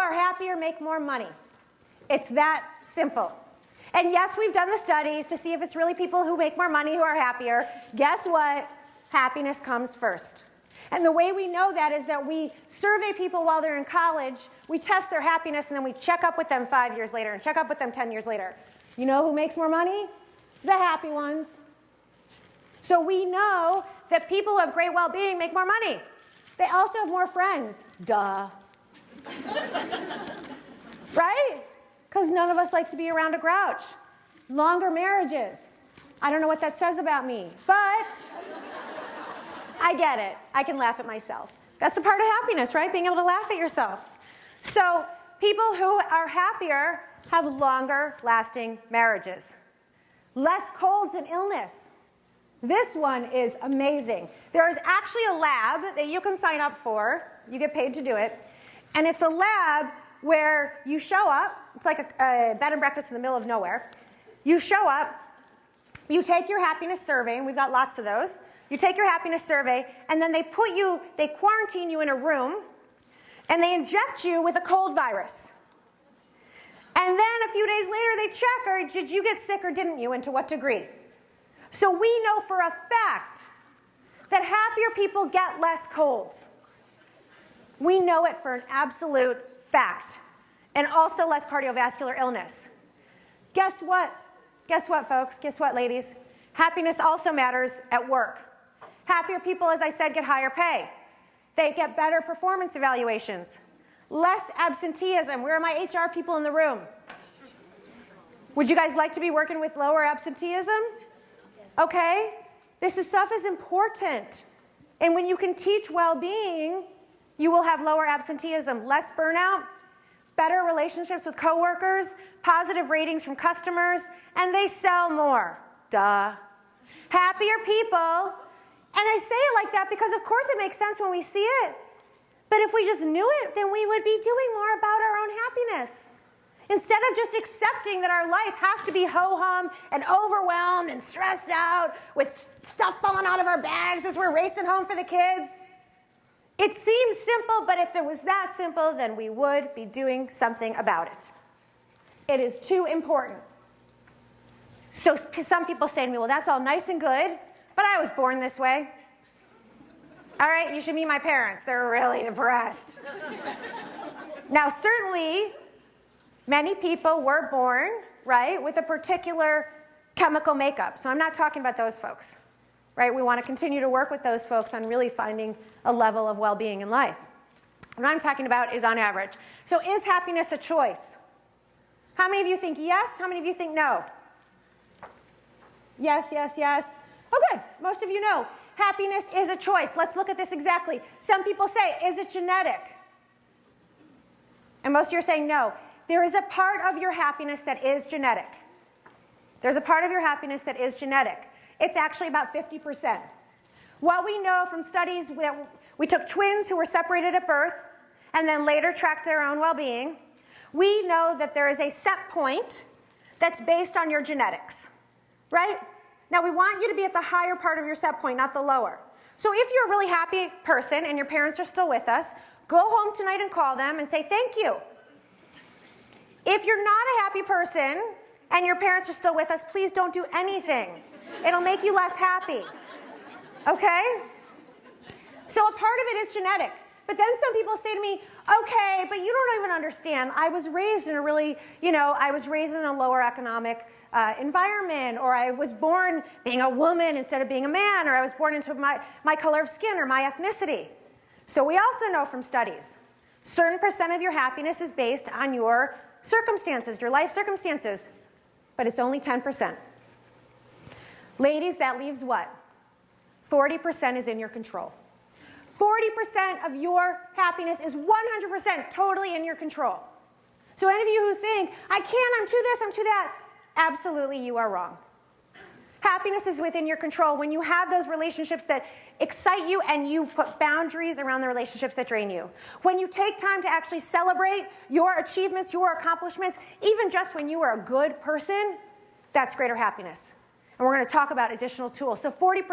are happier make more money. It's that simple. And yes, we've done the studies to see if it's really people who make more money who are happier. Guess what? Happiness comes first. And the way we know that is that we survey people while they're in college, we test their happiness, and then we check up with them 5 years later and check up with them 10 years later. You know who makes more money? The happy ones. So we know that people who have great well-being make more money. They also have more friends. Duh. Right? Because none of us like to be around a grouch. Longer marriages. I don't know what that says about me, but I get it. I can laugh at myself. That's a part of happiness, right? Being able to laugh at yourself. So people who are happier have longer lasting marriages. Less colds and illness. This one is amazing. There is actually a lab that you can sign up for. You get paid to do it. And it's a lab where you show up. It's like a bed and breakfast in the middle of nowhere. You show up. You take your happiness survey, and we've got lots of those. You take your happiness survey, and then they quarantine you in a room, and they inject you with a cold virus. And then a few days later, they check, or did you get sick or didn't you, and to what degree? So we know for a fact that happier people get less colds. We know it for an absolute fact. And also less cardiovascular illness. Guess what? Guess what, folks? Guess what, ladies? Happiness also matters at work. Happier people, as I said, get higher pay. They get better performance evaluations. Less absenteeism. Where are my HR people in the room? Would you guys like to be working with lower absenteeism? Okay? This stuff is important. And when you can teach well-being, you will have lower absenteeism, less burnout, better relationships with coworkers, positive ratings from customers, and they sell more. Duh. Happier people, and I say it like that because of course it makes sense when we see it. But if we just knew it, then we would be doing more about our own happiness. Instead of just accepting that our life has to be ho-hum and overwhelmed and stressed out with stuff falling out of our bags as we're racing home for the kids. It seems simple, but if it was that simple, then we would be doing something about it. It is too important. So some people say to me, well, that's all nice and good, but I was born this way. All right, you should meet my parents. They're really depressed. Now, certainly, many people were born, right, with a particular chemical makeup. So I'm not talking about those folks, right? We want to continue to work with those folks on really finding a level of well-being in life. What I'm talking about is on average. So is happiness a choice? How many of you think yes? How many of you think no? Yes, yes, yes. Oh, good. Most of you know. Happiness is a choice. Let's look at this exactly. Some people say, is it genetic? And most of you are saying no. There is a part of your happiness that is genetic. There's a part of your happiness that is genetic. It's actually about 50%. What we know from studies that we took twins who were separated at birth and then later tracked their own well-being, we know that there is a set point that's based on your genetics, right? Now, we want you to be at the higher part of your set point, not the lower. So if you're a really happy person and your parents are still with us, go home tonight and call them and say thank you. If you're not a happy person and your parents are still with us, please don't do anything. It'll make you less happy. Okay? So a part of it is genetic. But then some people say to me, okay, but you don't even understand. I was raised in a really, I was raised in a lower economic environment, or I was born being a woman instead of being a man, or I was born into my color of skin or my ethnicity. So we also know from studies, certain percent of your happiness is based on your circumstances, your life circumstances, but it's only 10%. Ladies, that leaves what? 40% is in your control. 40% of your happiness is 100% totally in your control. So any of you who think, I can't, I'm too this, I'm too that, absolutely you are wrong. Happiness is within your control when you have those relationships that excite you and you put boundaries around the relationships that drain you. When you take time to actually celebrate your achievements, your accomplishments, even just when you are a good person, that's greater happiness. And we're going to talk about additional tools. So 40%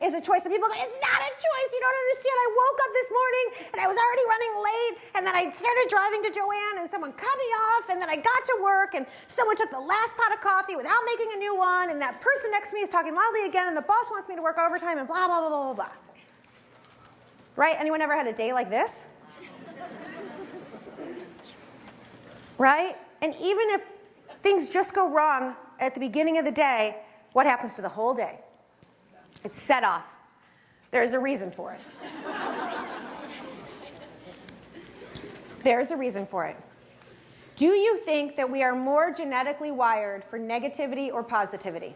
is a choice. And people go, it's not a choice. You don't understand. I woke up this morning and I was already running late. And then I started driving to Joann and someone cut me off. And then I got to work and someone took the last pot of coffee without making a new one. And that person next to me is talking loudly again. And the boss wants me to work overtime and blah, blah, blah, blah, blah, blah. Right? Anyone ever had a day like this? Right? And even if things just go wrong at the beginning of the day, what happens to the whole day? It's set off. There's a reason for it. There's a reason for it. Do you think that we are more genetically wired for negativity or positivity?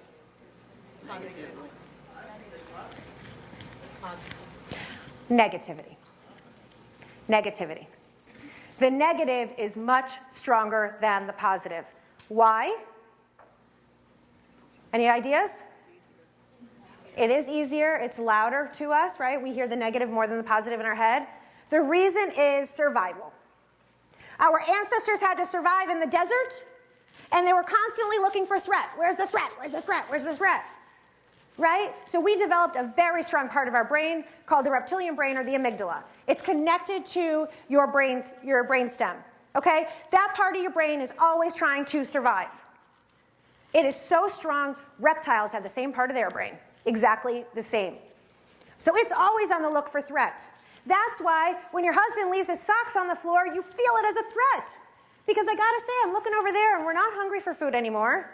Negativity. Negativity. The negative is much stronger than the positive. Why? Any ideas? It is easier. It's louder to us, right? We hear the negative more than the positive in our head. The reason is survival. Our ancestors had to survive in the desert, and they were constantly looking for threat. Where's the threat? Where's the threat? Where's the threat? Right? So we developed a very strong part of our brain called the reptilian brain or the amygdala. It's connected to your brainstem. Okay? That part of your brain is always trying to survive. It is so strong, reptiles have the same part of their brain, exactly the same. So it's always on the look for threat. That's why when your husband leaves his socks on the floor, you feel it as a threat. Because I gotta say, I'm looking over there and we're not hungry for food anymore.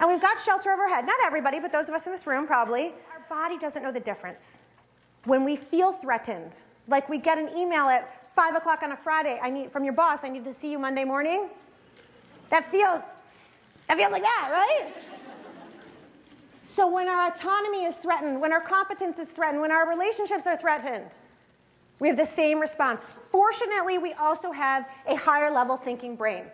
And we've got shelter overhead. Not everybody, but those of us in this room probably. Our body doesn't know the difference. When we feel threatened, like we get an email at 5 o'clock on a Friday, from your boss, I need to see you Monday morning. That feels like that, right? So when our autonomy is threatened, when our competence is threatened, when our relationships are threatened, we have the same response. Fortunately, we also have a higher level thinking brain.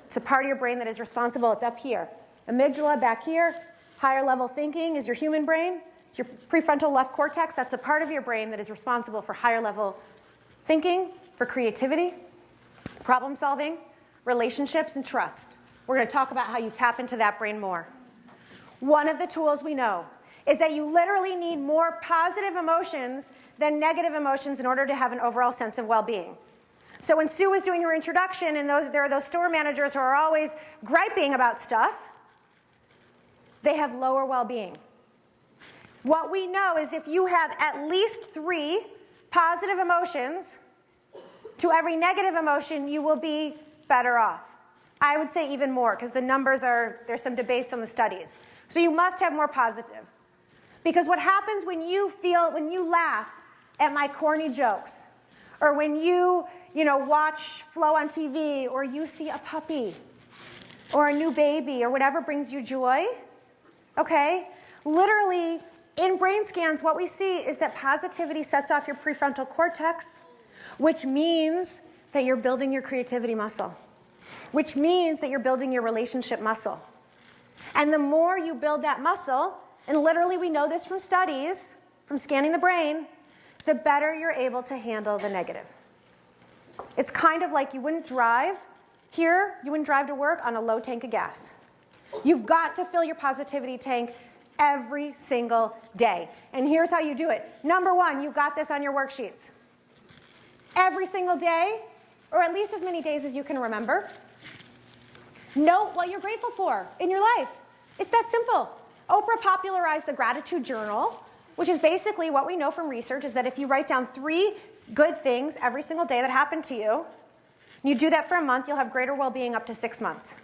It's a part of your brain that is responsible. It's up here. Amygdala back here. Higher level thinking is your human brain. It's your prefrontal left cortex. That's a part of your brain that is responsible for higher level thinking, for creativity, problem solving, relationships, and trust. We're going to talk about how you tap into that brain more. One of the tools we know is that you literally need more positive emotions than negative emotions in order to have an overall sense of well-being. So when Sue was doing her introduction, and there are those store managers who are always griping about stuff, they have lower well-being. What we know is if you have at least 3 positive emotions to every negative emotion, you will be better off. I would say even more, because the numbers there's some debates on the studies. So you must have more positive. Because what happens when you laugh at my corny jokes, or when you watch Flow on TV, or you see a puppy, or a new baby, or whatever brings you joy, okay? Literally, in brain scans, what we see is that positivity sets off your prefrontal cortex, which means that you're building your creativity muscle, which means that you're building your relationship muscle. And the more you build that muscle, and literally we know this from studies, from scanning the brain, the better you're able to handle the negative. It's kind of like you wouldn't drive to work on a low tank of gas. You've got to fill your positivity tank every single day. And here's how you do it. Number 1, you've got this on your worksheets. Every single day, or at least as many days as you can remember, note what you're grateful for in your life. It's that simple. Oprah popularized the gratitude journal, which is basically what we know from research is that if you write down 3 good things every single day that happened to you, and you do that for a month, you'll have greater well-being up to 6 months.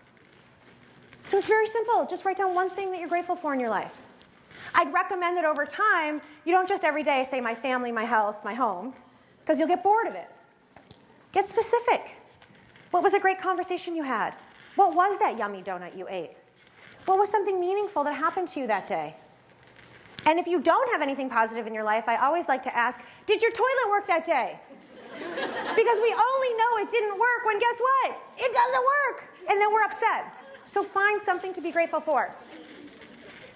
So it's very simple. Just write down one thing that you're grateful for in your life. I'd recommend that over time, you don't just every day say my family, my health, my home, because you'll get bored of it. Get specific. What was a great conversation you had? What was that yummy donut you ate? What was something meaningful that happened to you that day? And if you don't have anything positive in your life, I always like to ask, did your toilet work that day? Because we only know it didn't work when guess what? It doesn't work. And then we're upset. So find something to be grateful for.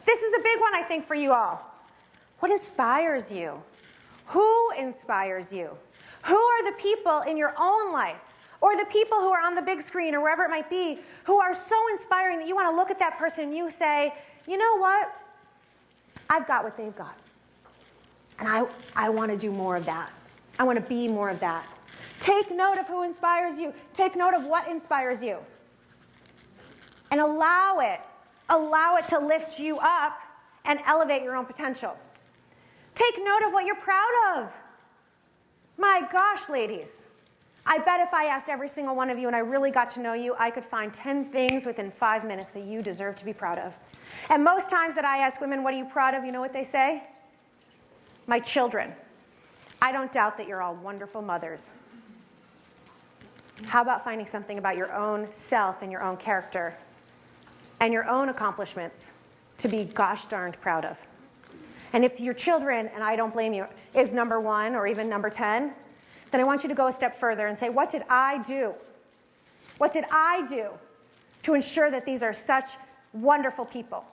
This is a big one, I think, for you all. What inspires you? Who inspires you? Who are the people in your own life, or the people who are on the big screen or wherever it might be, who are so inspiring that you want to look at that person and you say, you know what? I've got what they've got. And I want to do more of that. I want to be more of that. Take note of who inspires you. Take note of what inspires you. And allow it to lift you up and elevate your own potential. Take note of what you're proud of. My gosh, ladies. I bet if I asked every single one of you and I really got to know you, I could find 10 things within 5 minutes that you deserve to be proud of. And most times that I ask women, what are you proud of? You know what they say? My children. I don't doubt that you're all wonderful mothers. How about finding something about your own self and your own character and your own accomplishments to be gosh darned proud of? And if your children, and I don't blame you, is number 1 or even number 10, then I want you to go a step further and say, what did I do? What did I do to ensure that these are such wonderful people?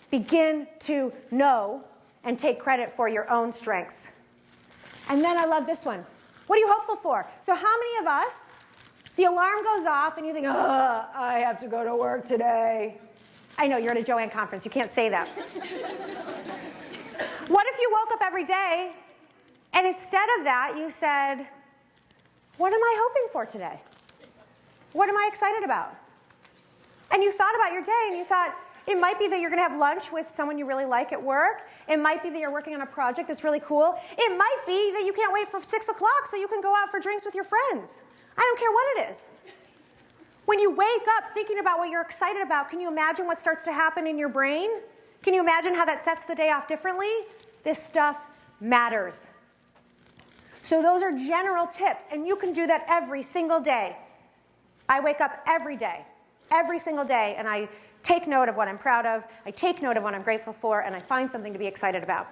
Begin to know and take credit for your own strengths. And then I love this one. What are you hopeful for? So how many of us, the alarm goes off and you think, I have to go to work today. I know, you're at a Joann conference. You can't say that. What if you woke up every day and instead of that you said, what am I hoping for today? What am I excited about? And you thought about your day and you thought, it might be that you're going to have lunch with someone you really like at work. It might be that you're working on a project that's really cool. It might be that you can't wait for 6 o'clock so you can go out for drinks with your friends. I don't care what it is. When you wake up thinking about what you're excited about, can you imagine what starts to happen in your brain? Can you imagine how that sets the day off differently? This stuff matters. So those are general tips, and you can do that every single day. I wake up every single day, and I take note of what I'm proud of, I take note of what I'm grateful for, and I find something to be excited about.